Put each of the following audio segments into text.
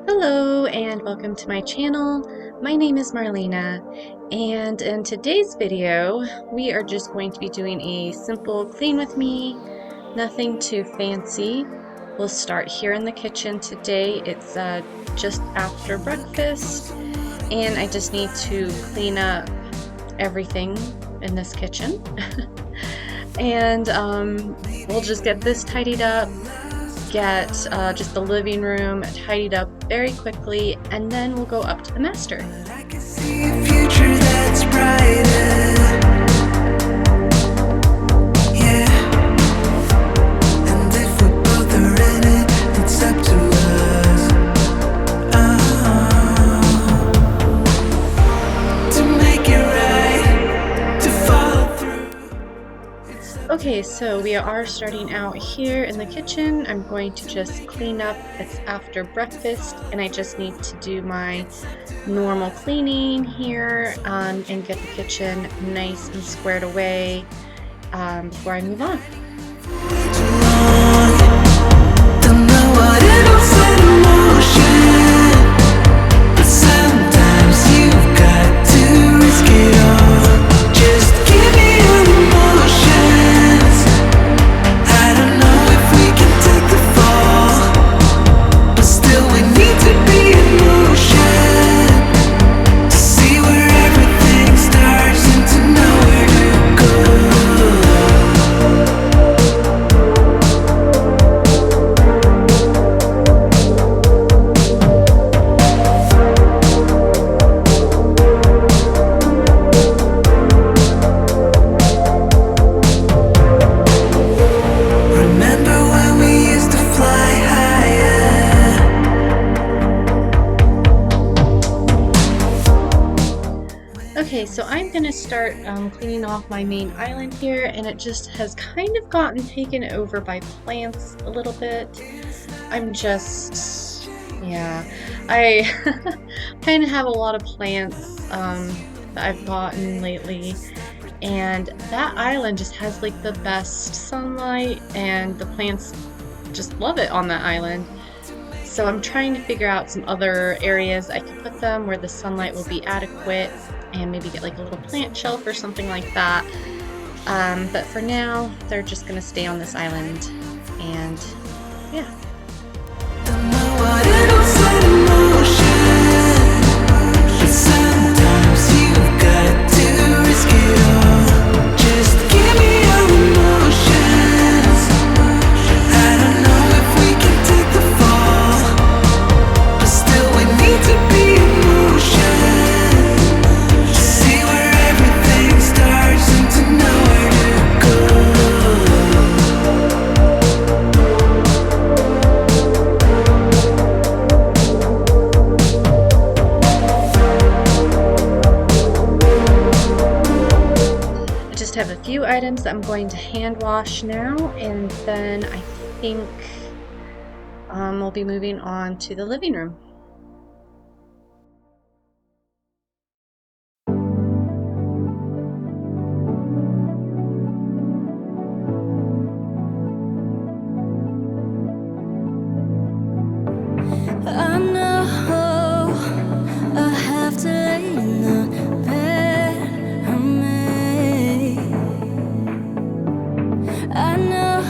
Hello and welcome to my channel. My name is Marlena, and in today's video we are just going to be doing a simple clean with me, nothing too fancy. We'll start here in the kitchen today. It's just after breakfast and I just need to clean up everything in this kitchen. And we'll just get this tidied up, get just the living room tidied up very quickly, and then we'll go up to the master. I can see a future that's brighter. Yeah. And if we both are in it, it's up to us. To make it right, to follow through. Okay, so we are starting out here in the kitchen. I'm going to just clean up. It's after breakfast and I just need to do my normal cleaning here and get the kitchen nice and squared away before I move on. Don't know what it'll set in motion, but sometimes you've got to risk it all. Just give me your emotions. I don't know if we can take the fall, but still we need to be in motion to see where everything starts and to know where to go. Remember when we used to fly higher? Okay, so I'm going to start cleaning off my main island here, and it just has kind of gotten taken over by plants a little bit. I kind of have a lot of plants that I've gotten lately, and that island just has like the best sunlight, and the plants just love it on that island. So I'm trying to figure out some other areas I can put them where the sunlight will be adequate, and maybe get like a little plant shelf or something like that. But for now, they're just gonna stay on this island, and yeah. Don't know what it'll set in motion, but sometimes you've got to risk it all. Just give me your emotions. I don't know if we can take the fall, but still we need to be in motion to see where everything starts and to know where to go. I just have a few items that I'm going to hand wash now, and then I think we'll be moving on to the living room. I know I have to lay in the bed I made. I know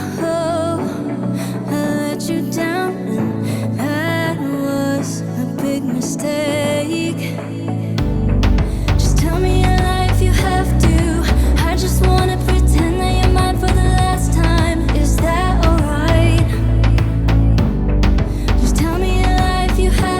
I let you down, and that was a big mistake. Just tell me your life, you have to. I just wanna pretend that you're mine for the last time. Is that alright? Just tell me your life, you have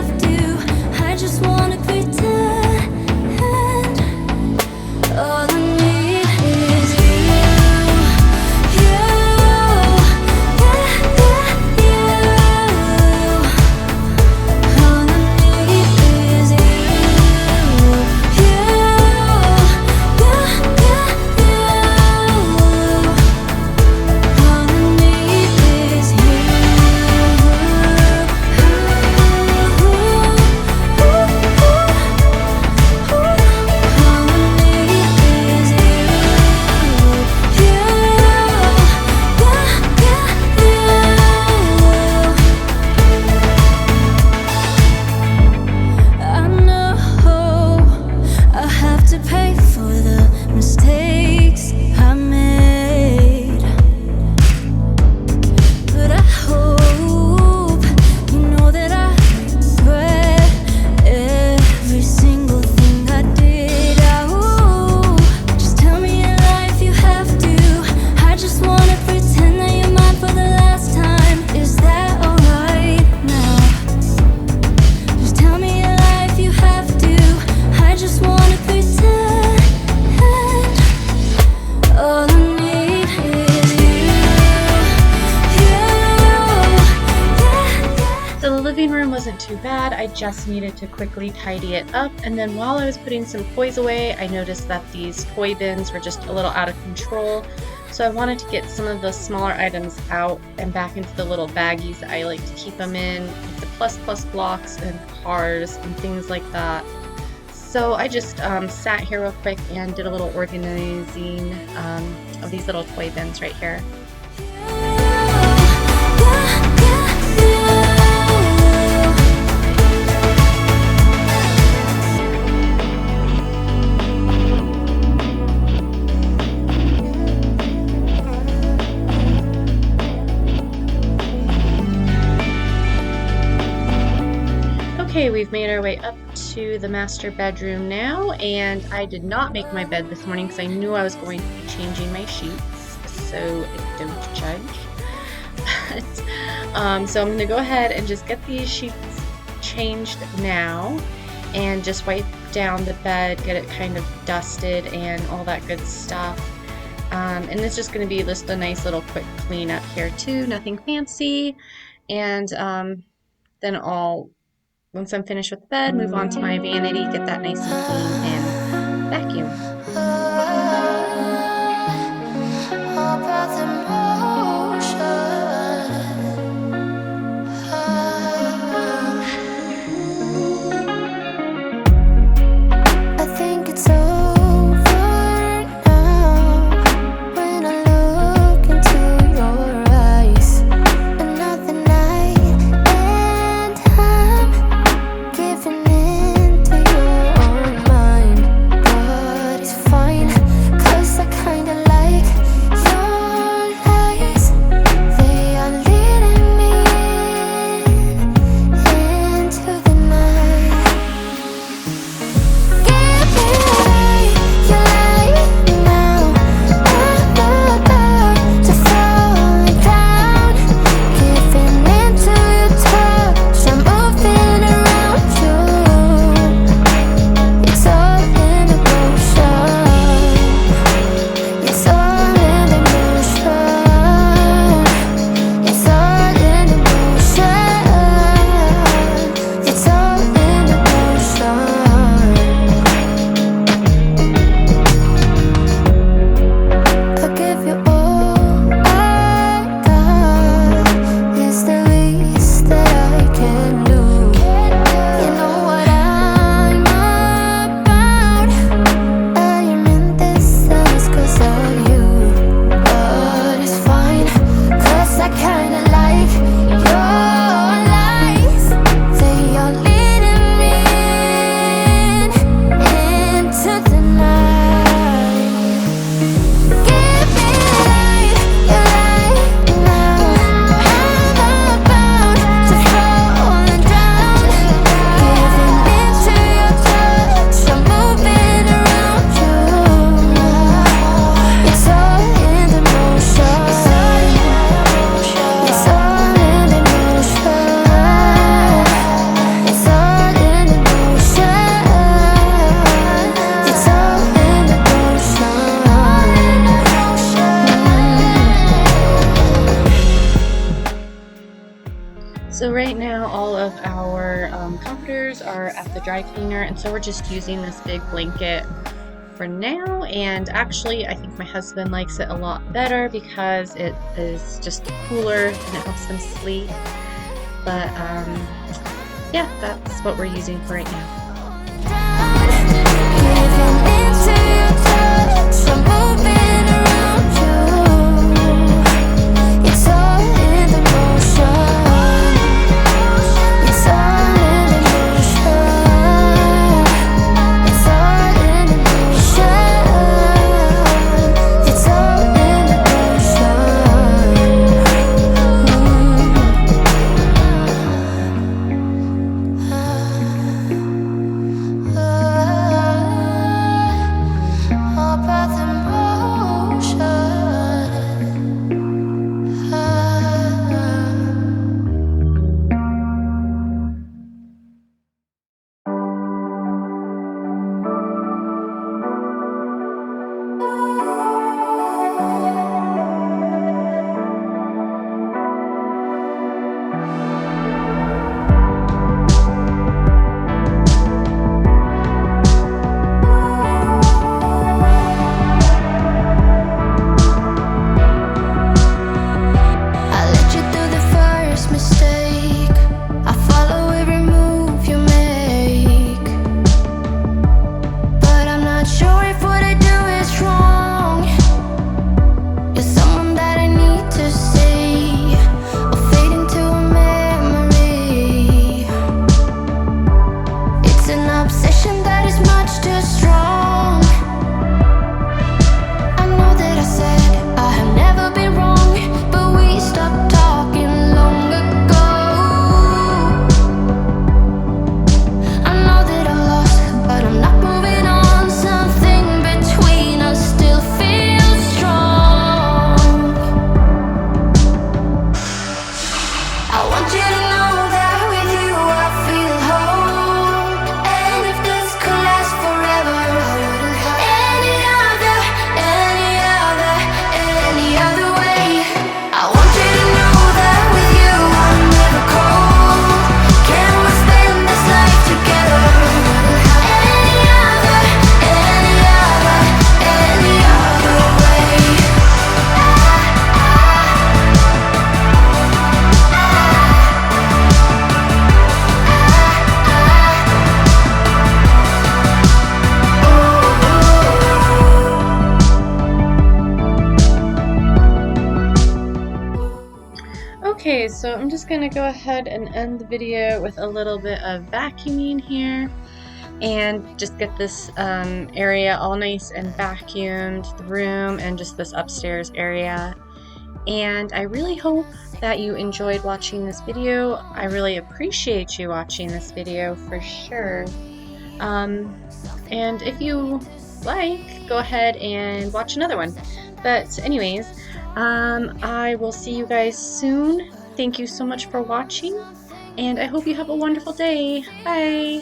living room wasn't too bad. I just needed to quickly tidy it up. And then while I was putting some toys away, I noticed that these toy bins were just a little out of control. So I wanted to get some of the smaller items out and back into the little baggies that I like to keep them in, like the plus blocks and cars and things like that. So I just sat here real quick and did a little organizing of these little toy bins right here. Okay, we've made our way up to the master bedroom now, and I did not make my bed this morning because I knew I was going to be changing my sheets, so don't judge. So I'm going to go ahead and just get these sheets changed now and just wipe down the bed, get it kind of dusted and all that good stuff. And it's just going to be just a nice little quick cleanup here too, nothing fancy. And then once I'm finished with the bed, move on to my vanity, get that nice and clean, and vacuum. So right now all of our comforters are at the dry cleaner, and so we're just using this big blanket for now. And actually I think my husband likes it a lot better because it is just cooler and it helps him sleep. But yeah, that's what we're using for right now. guys, so I'm just going to go ahead and end the video with a little bit of vacuuming here and just get this area all nice and vacuumed, the room and just this upstairs area. And I really hope that you enjoyed watching this video. I really appreciate you watching this video for sure. And if you like, go ahead and watch another one. But anyways, I will see you guys soon. Thank you so much for watching, and I hope you have a wonderful day. Bye!